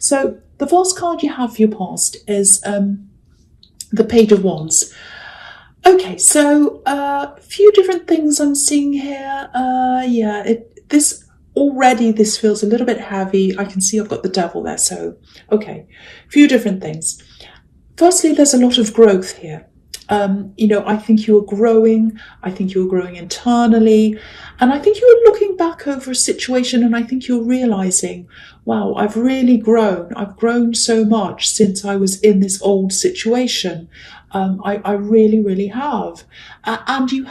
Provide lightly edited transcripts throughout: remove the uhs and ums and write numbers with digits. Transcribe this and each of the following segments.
So the first card you have for your past is the Page of Wands. Okay, so a few different things I'm seeing here. This feels a little bit heavy. I can see I've got the devil there, so okay, a few different things. Firstly, there's a lot of growth here. I think you're growing. I think you're growing internally. And I think you're looking back over a situation and I think you're realizing, wow, I've really grown. I've grown so much since I was in this old situation. I really, really have. And you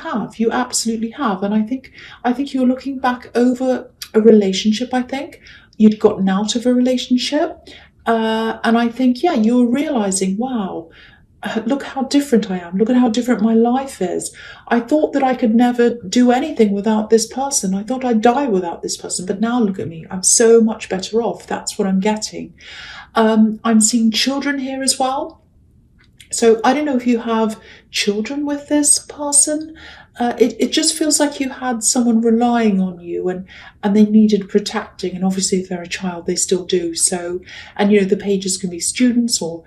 absolutely have. And I think you're looking back over a relationship, I think. You'd gotten out of a relationship. And I think, you're realizing, wow, look how different I am. Look at how different my life is. I thought that I could never do anything without this person. I thought I'd die without this person. But now look at me. I'm so much better off. That's what I'm getting. I'm seeing children here as well. So I don't know if you have children with this person. It just feels like you had someone relying on you and they needed protecting. And obviously if they're a child, they still do. So, and the pages can be students or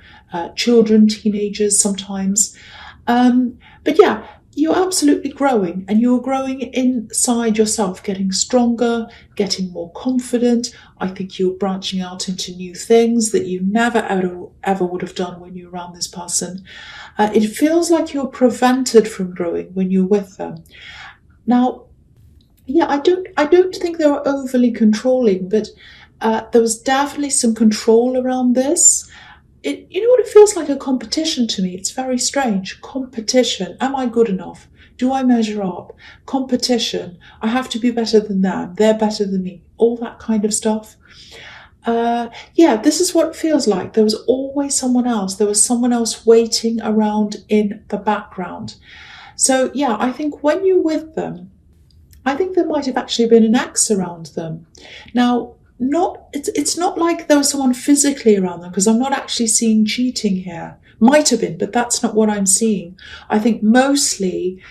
children, teenagers sometimes. But yeah, you're absolutely growing and you're growing inside yourself, getting stronger, getting more confident. I think you're branching out into new things that you never ever would have done when you're around this person. It feels like you're prevented from growing when you're with them. Now, I don't think they were overly controlling, but there was definitely some control around this. You know what, it feels like a competition to me. It's very strange. Competition. Am I good enough? Do I measure up? Competition. I have to be better than them. They're better than me. All that kind of stuff. This is what it feels like. There was always someone else. There was someone else waiting around in the background. So I think when you're with them, I think there might have actually been an ex around them. Now, it's not like there was someone physically around them, because I'm not actually seeing cheating here. Might have been, but that's not what I'm seeing. I think mostly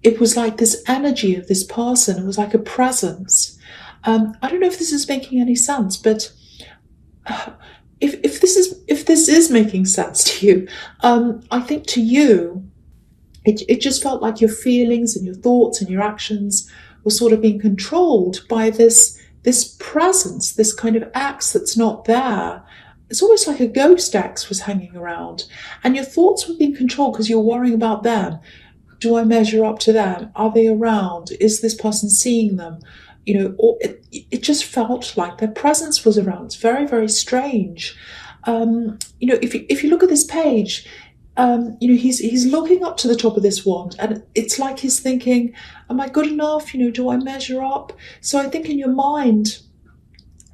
it was like this energy of this person. It was like a presence. I don't know if this is making any sense, but if this is making sense to you, I think to you, it just felt like your feelings and your thoughts and your actions were sort of being controlled by this presence, this kind of ex that's not there. It's almost like a ghost ex was hanging around, and your thoughts were being controlled because you're worrying about them. Do I measure up to them? Are they around? Is this person seeing them? Or it just felt like their presence was around. It's very, very strange. If you look at this page, he's looking up to the top of this wand, and it's like he's thinking, am I good enough? Do I measure up? So I think in your mind,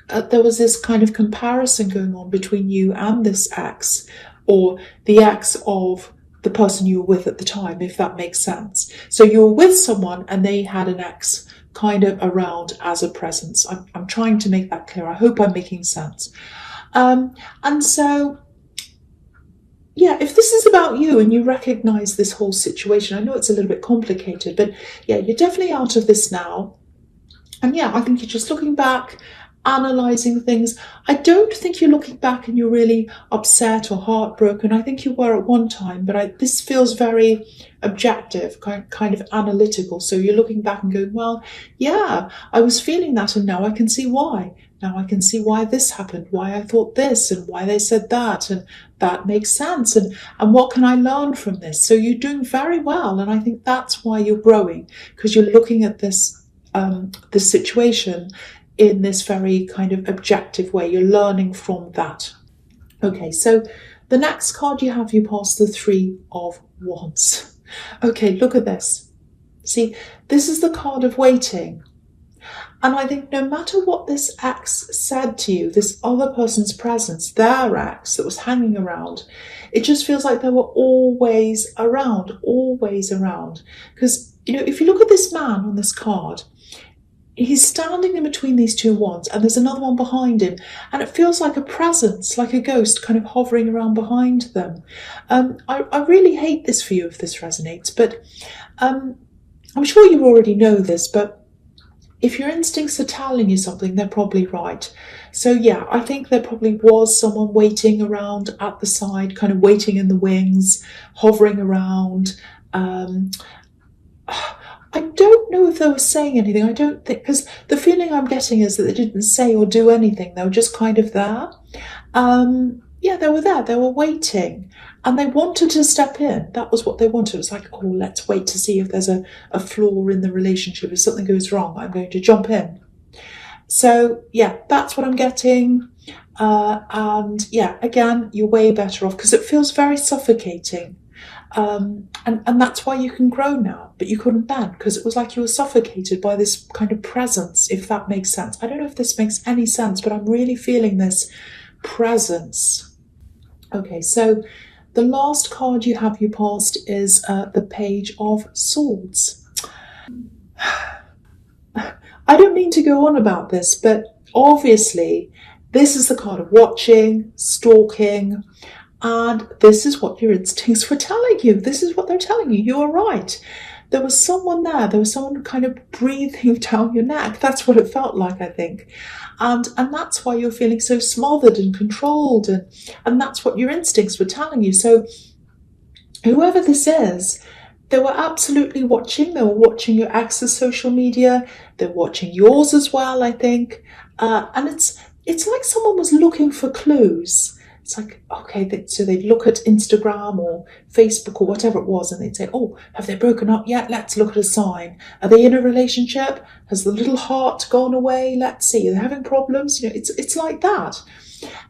there was this kind of comparison going on between you and this ex, or the ex of the person you were with at the time, if that makes sense. So you were with someone and they had an ex kind of around as a presence. I'm trying to make that clear. I hope I'm making sense. And so, if this is about you and you recognize this whole situation, I know it's a little bit complicated, but you're definitely out of this now. And I think you're just looking back, analysing things. I don't think you're looking back and you're really upset or heartbroken. I think you were at one time, but this feels very objective, kind of analytical. So you're looking back and going, well, I was feeling that and now I can see why. Now I can see why this happened, why I thought this and why they said that, and that makes sense. And what can I learn from this? So you're doing very well. And I think that's why you're growing, because you're looking at this situation in this very kind of objective way. You're learning from that. Okay, so the next card you have, you pass the Three of Wands. Okay, look at this. See, this is the card of waiting. And I think no matter what this ex said to you, this other person's presence, their ex that was hanging around, it just feels like they were always around. Because, if you look at this man on this card, he's standing in between these two wands and there's another one behind him. And it feels like a presence, like a ghost kind of hovering around behind them. I really hate this for you if this resonates, but I'm sure you already know this, but if your instincts are telling you something, they're probably right. So yeah, I think there probably was someone waiting around at the side, kind of waiting in the wings, hovering around. I don't know if they were saying anything. I don't think, because the feeling I'm getting is that they didn't say or do anything. They were just kind of there. Yeah, they were there. They were waiting, and they wanted to step in. That was what they wanted. It was like, oh, let's wait to see if there's a flaw in the relationship. If something goes wrong, I'm going to jump in. So yeah, that's what I'm getting. And yeah, again, you're way better off because it feels very suffocating. And that's why you can grow now, but you couldn't then because it was like you were suffocated by this kind of presence, if that makes sense. I don't know if this makes any sense, but I'm really feeling this presence. Okay, so the last card you have, you passed, is the Page of Swords. I don't mean to go on about this, but obviously this is the card of watching, stalking, and this is what your instincts were telling you. This is what they're telling you. You are right. There was someone there. There was someone kind of breathing down your neck. That's what it felt like, I think. And that's why you're feeling so smothered and controlled. And that's what your instincts were telling you. So whoever this is, they were absolutely watching. They were watching your ex's social media. They're watching yours as well, I think. And it's like someone was looking for clues. It's like, okay, so they'd look at Instagram or Facebook or whatever it was, and they'd say, oh, have they broken up yet? Let's look at a sign. Are they in a relationship? Has the little heart gone away? Let's see. Are they having problems? It's like that.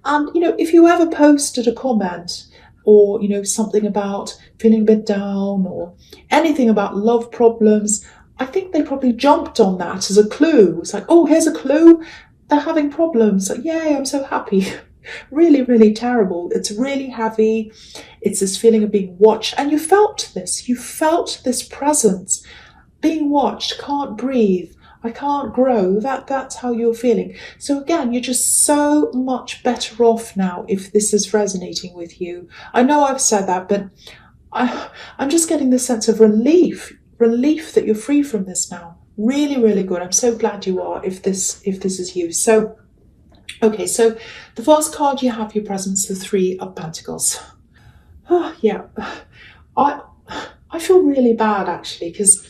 And, if you ever posted a comment or, something about feeling a bit down or anything about love problems, I think they probably jumped on that as a clue. It's like, oh, here's a clue. They're having problems. Like, yay, I'm so happy. Really, really terrible. It's really heavy. It's this feeling of being watched. And you felt this. You felt this presence. Being watched. Can't breathe. I can't grow. That's how you're feeling. So again, you're just so much better off now if this is resonating with you. I know I've said that, but I'm just getting this sense of relief that you're free from this now. Really, really good. I'm so glad you are if this is you. So okay, so the first card you have your presence, the Three of Pentacles. Oh, yeah, I feel really bad actually because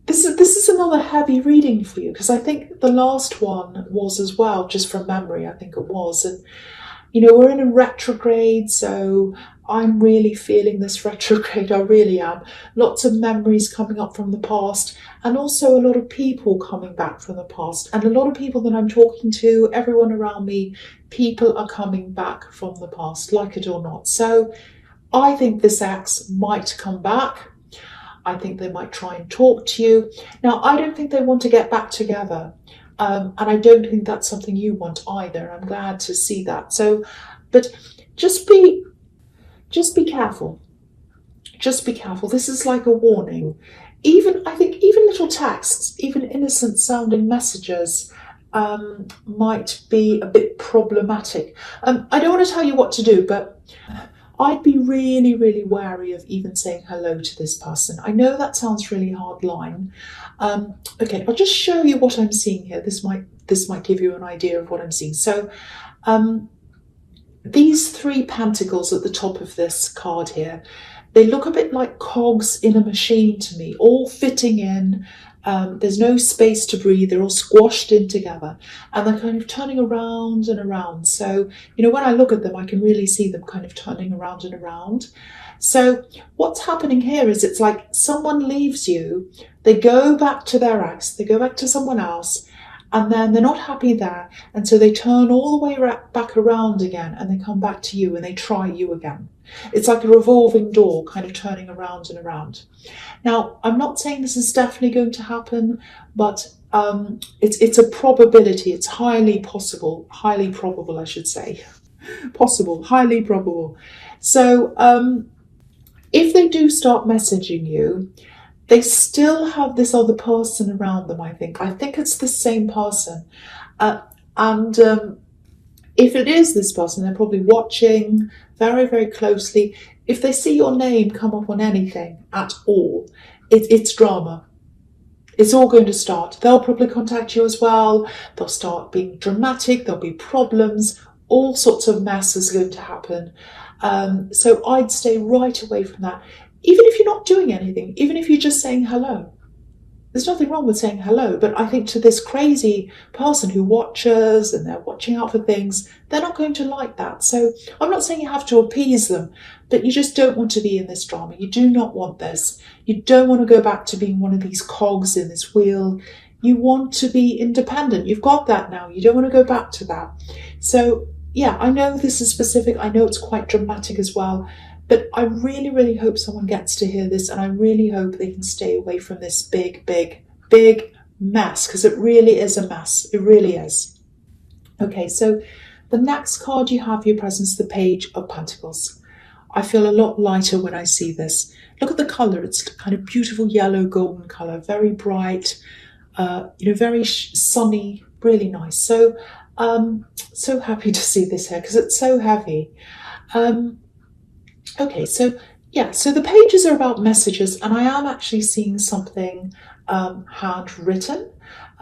this is another heavy reading for you because I think the last one was as well, just from memory, I think it was. And we're in a retrograde, so I'm really feeling this retrograde. I really am. Lots of memories coming up from the past, and also a lot of people coming back from the past. And a lot of people that I'm talking to, everyone around me, people are coming back from the past, like it or not. So I think this ex might come back. I think they might try and talk to you. Now, I don't think they want to get back together. And I don't think that's something you want either. I'm glad to see that. So, but just be careful. Just be careful. This is like a warning. I think even little texts, even innocent sounding messages might be a bit problematic. I don't want to tell you what to do, but I'd be really, really wary of even saying hello to this person. I know that sounds really hard line. Okay, I'll just show you what I'm seeing here. This might give you an idea of what I'm seeing. So these three pentacles at the top of this card here, they look a bit like cogs in a machine to me, all fitting in. There's no space to breathe. They're all squashed in together and they're kind of turning around and around. So, when I look at them, I can really see them kind of turning around and around. So what's happening here is it's like someone leaves you, they go back to their ex, they go back to someone else, and then they're not happy there. And so they turn all the way back around again and they come back to you and they try you again. It's like a revolving door kind of turning around and around. Now, I'm not saying this is definitely going to happen, but it's a probability. It's highly possible, highly probable, I should say. Possible, highly probable. So if they do start messaging you, they still have this other person around them, I think. I think it's the same person. And if it is this person, they're probably watching very, very closely. If they see your name come up on anything at all, it's drama. It's all going to start. They'll probably contact you as well. They'll start being dramatic. There'll be problems. All sorts of mess is going to happen. So I'd stay right away from that. Even if you're not doing anything, even if you're just saying hello. There's nothing wrong with saying hello, but I think to this crazy person who watches and they're watching out for things, they're not going to like that. So I'm not saying you have to appease them, but you just don't want to be in this drama. You do not want this. You don't want to go back to being one of these cogs in this wheel. You want to be independent. You've got that now. You don't want to go back to that. So yeah, I know this is specific. I know it's quite dramatic as well. But I really, really hope someone gets to hear this, and I really hope they can stay away from this big, big, big mess, because it really is a mess. It really is. Okay, so the next card you have for your presence, the Page of Pentacles. I feel a lot lighter when I see this. Look at the colour. It's kind of beautiful yellow golden colour, very bright, very sunny, really nice. So, so happy to see this here because it's so heavy. Okay, so yeah, so the pages are about messages, and I am actually seeing something handwritten.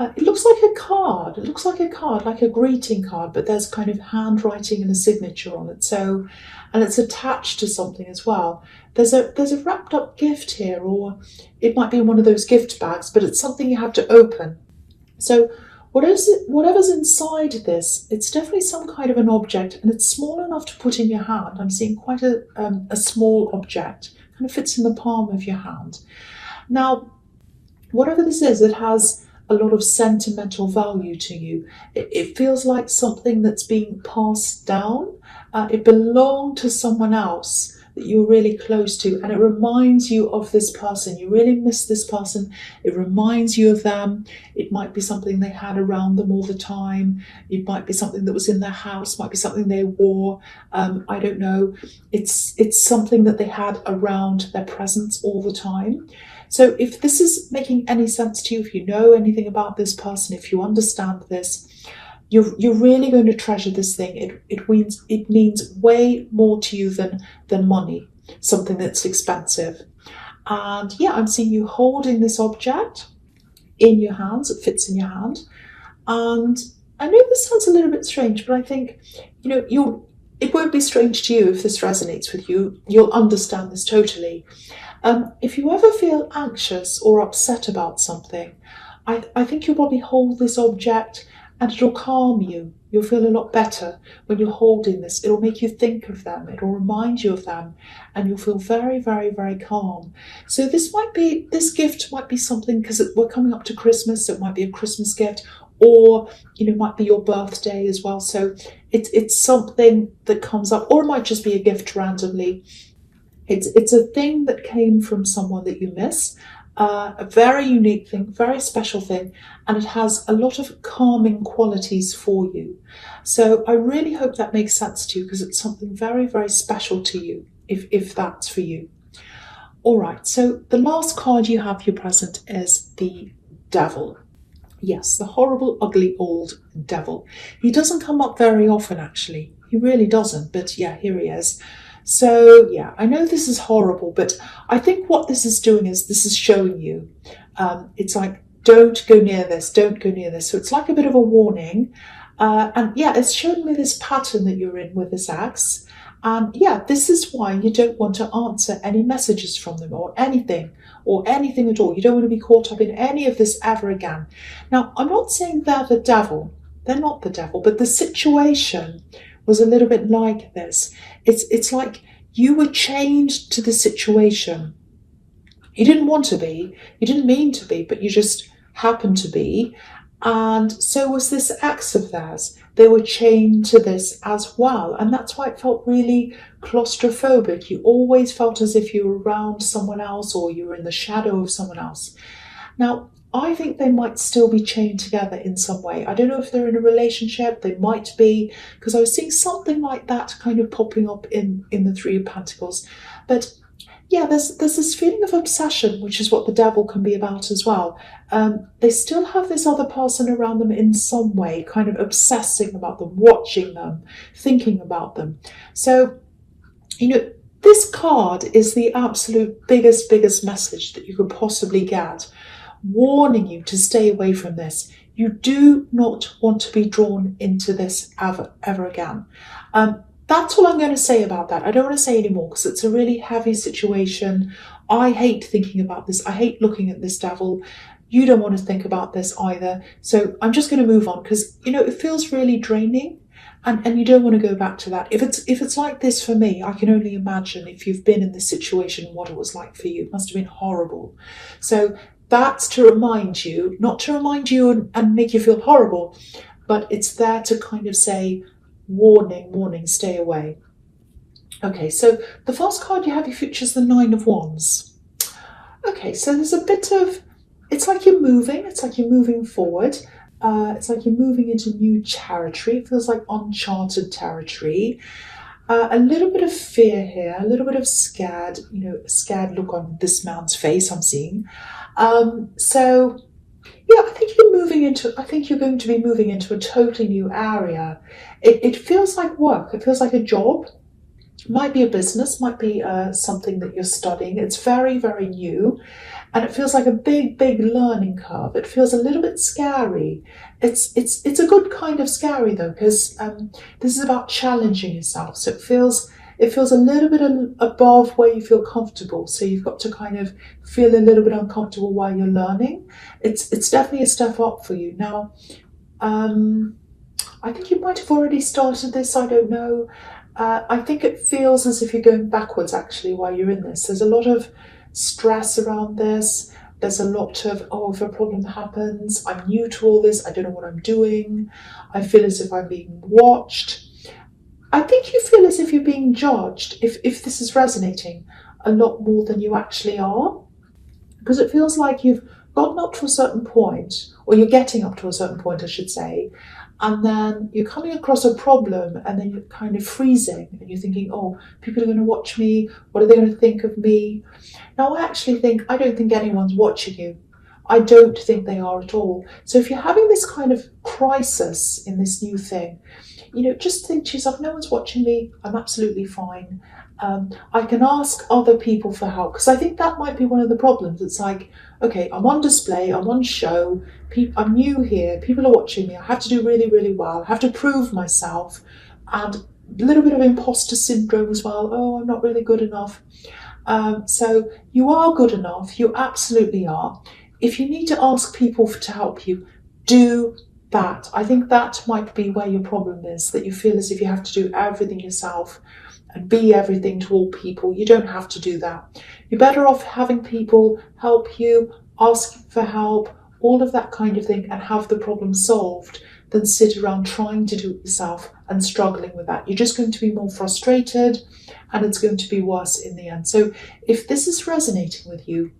It looks like a card. It looks like a card, like a greeting card, but there's kind of handwriting and a signature on it. So, and it's attached to something as well. There's a wrapped up gift here, or it might be in one of those gift bags, but it's something you have to open. So whatever's inside this, it's definitely some kind of an object, and it's small enough to put in your hand. I'm seeing quite a small object, kind of fits in the palm of your hand. Now, whatever this is, it has a lot of sentimental value to you. It feels like something that's being passed down. It belonged to someone else that you're really close to, and it reminds you of this person. You really miss this person. It reminds you of them. It might be something they had around them all the time. It might be something that was in their house, might be something they wore. I don't know. It's something that they had around their presence all the time. So if this is making any sense to you, if you know anything about this person, if you understand this, you're really going to treasure this thing. It means way more to you than money, something that's expensive. And yeah, I'm seeing you holding this object in your hands. It fits in your hand. And I know this sounds a little bit strange, but I think, it won't be strange to you if this resonates with you. You'll understand this totally. If you ever feel anxious or upset about something, I think you'll probably hold this object and it'll calm you. You'll feel a lot better when you're holding this. It'll make you think of them. It'll remind you of them, and you'll feel very, very, very calm. So this gift might be something, because we're coming up to Christmas, so it might be a Christmas gift, or it might be your birthday as well. So it's something that comes up, or it might just be a gift randomly. It's a thing that came from someone that you miss. A very unique thing, very special thing, and it has a lot of calming qualities for you. So I really hope that makes sense to you, because it's something very, very special to you, if that's for you. All right, so the last card you have for your present is the Devil. Yes, the horrible, ugly old devil. He doesn't come up very often, actually. He really doesn't, but yeah, here he is. So yeah, I know this is horrible, but I think what this is doing is this is showing you, it's like, don't go near this, don't go near this. So it's like a bit of a warning. And yeah, it's showing me this pattern that you're in with this ex. And yeah, this is why you don't want to answer any messages from them or anything at all. You don't want to be caught up in any of this ever again. Now, I'm not saying they're the devil. They're not the devil, but the situation was a little bit like this. It's like you were chained to the situation. You didn't want to be, you didn't mean to be, but you just happened to be. And so was this ex of theirs. They were chained to this as well. And that's why it felt really claustrophobic. You always felt as if you were around someone else, or you were in the shadow of someone else. Now, I think they might still be chained together in some way. I don't know if they're in a relationship. They might be, because I was seeing something like that kind of popping up in the Three of Pentacles. But yeah, there's this feeling of obsession, which is what the devil can be about as well. They still have this other person around them in some way, kind of obsessing about them, watching them, thinking about them. So, this card is the absolute biggest message that you could possibly get. warning you to stay away from this. You do not want to be drawn into this ever again. That's all I'm going to say about that. I don't want to say any more because it's a really heavy situation. I hate thinking about this. I hate looking at this devil. You don't want to think about this either. So I'm just going to move on because, it feels really draining. And you don't want to go back to that. If it's like this for me, I can only imagine if you've been in this situation, what it was like for you. It must have been horrible. So that's to remind you, not to remind you and make you feel horrible, but it's there to kind of say, warning, warning, stay away. Okay, so the first card you have, you features the Nine of Wands. Okay, so there's a bit of, it's like you're moving forward. It's like you're moving into new territory. It feels like uncharted territory. A little bit of fear here, a little bit of scared, a scared look on this man's face I'm seeing. So yeah, I think you're going to be moving into a totally new area. It feels like work. It feels like a job. Might be a business, might be something that you're studying. It's very, very new. And it feels like a big, big learning curve. It feels a little bit scary. It's a good kind of scary though, because this is about challenging yourself. So it feels a little bit above where you feel comfortable. So you've got to kind of feel a little bit uncomfortable while you're learning. It's definitely a step up for you. Now, I think you might have already started this. I don't know. I think it feels as if you're going backwards actually while you're in this. There's a lot of stress around this. There's a lot of, if a problem happens, I'm new to all this, I don't know what I'm doing. I feel as if I'm being watched. I think you feel as if you're being judged, if this is resonating, a lot more than you actually are. Because it feels like you've gotten up to a certain point, or you're getting up to a certain point, I should say, and then you're coming across a problem and then you're kind of freezing and you're thinking, people are going to watch me. What are they going to think of me? Now, I don't think anyone's watching you. I don't think they are at all. So if you're having this kind of crisis in this new thing, just think to yourself, no one's watching me. I'm absolutely fine. I can ask other people for help, because I think that might be one of the problems. It's like, okay, I'm on display, I'm on show, I'm new here, people are watching me, I have to do really, really well, I have to prove myself, and a little bit of imposter syndrome as well. I'm not really good enough. So you are good enough, you absolutely are. If you need to ask people to help you, do that. I think that might be where your problem is, that you feel as if you have to do everything yourself and be everything to all people. You don't have to do that. You're better off having people help you, ask for help, all of that kind of thing, and have the problem solved, than sit around trying to do it yourself and struggling with that. You're just going to be more frustrated and it's going to be worse in the end. So if this is resonating with you,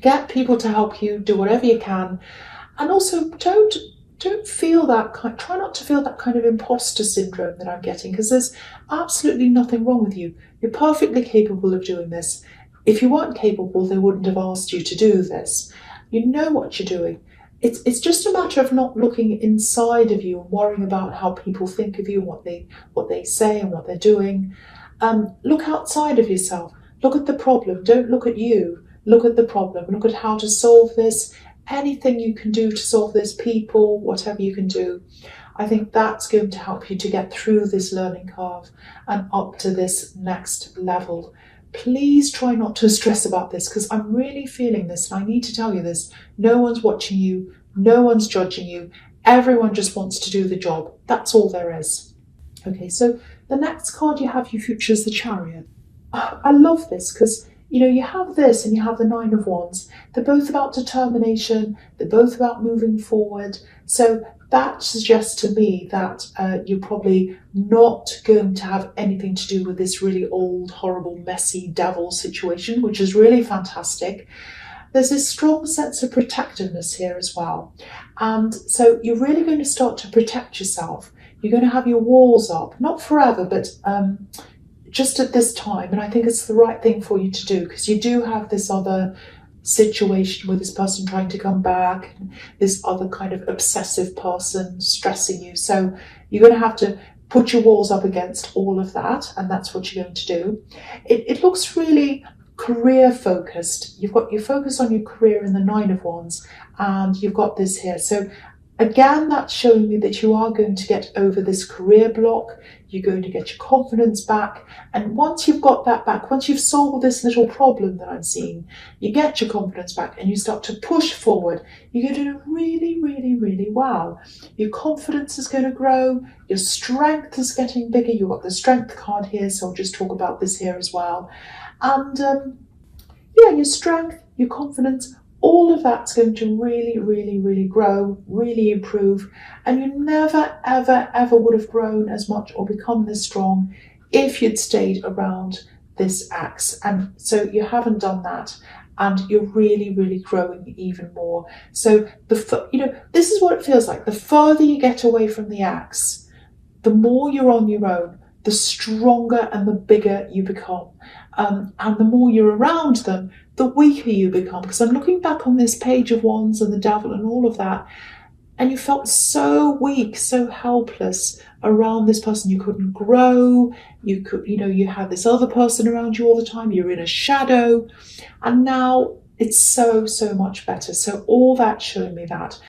get people to help you, do whatever you can, and also don't feel that try not to feel that kind of imposter syndrome that I'm getting, because there's absolutely nothing wrong with you. You're perfectly capable of doing this. If you weren't capable, they wouldn't have asked you to do this. You know what you're doing. It's just a matter of not looking inside of you and worrying about how people think of you, what they say and what they're doing. Look outside of yourself. Look at the problem. Don't look at you. Look at the problem. Look at how to solve this. Anything you can do to solve this, people, whatever you can do. I think that's going to help you to get through this learning curve and up to this next level. Please try not to stress about this, because I'm really feeling this and I need to tell you this. No one's watching you. No one's judging you. Everyone just wants to do the job. That's all there is. Okay, so the next card you have, you features the Chariot. I love this because, you have this and you have the Nine of Wands. They're both about determination. They're both about moving forward. So that suggests to me that you're probably not going to have anything to do with this really old, horrible, messy devil situation, which is really fantastic. There's this strong sense of protectiveness here as well. And so you're really going to start to protect yourself. You're going to have your walls up, not forever, but just at this time. And I think it's the right thing for you to do, because you do have this other situation with this person trying to come back, and this other kind of obsessive person stressing you. So you're going to have to put your walls up against all of that, and that's what you're going to do. It looks really career focused. You've got your focus on your career in the Nine of Wands, and you've got this here. So again, that's showing me that you are going to get over this career block. You're going to get your confidence back. And once you've got that back, once you've solved this little problem that I'm seeing, you get your confidence back and you start to push forward. You're going to do really, really, really well. Your confidence is going to grow. Your strength is getting bigger. You've got the strength card here, so I'll just talk about this here as well. And yeah, your strength, your confidence, all of that's going to really, really, really grow, really improve. And you never, ever, ever would have grown as much or become this strong if you'd stayed around this axe. And so you haven't done that. And you're really, really growing even more. So, this is what it feels like. The further you get away from the axe, the more you're on your own, the stronger and the bigger you become. And the more you're around them, the weaker you become. Because I'm looking back on this Page of Wands and the Devil and all of that, and you felt so weak, so helpless around this person. You couldn't grow. You had this other person around you all the time. You're in a shadow. And now it's so, so much better. So all that showing me that.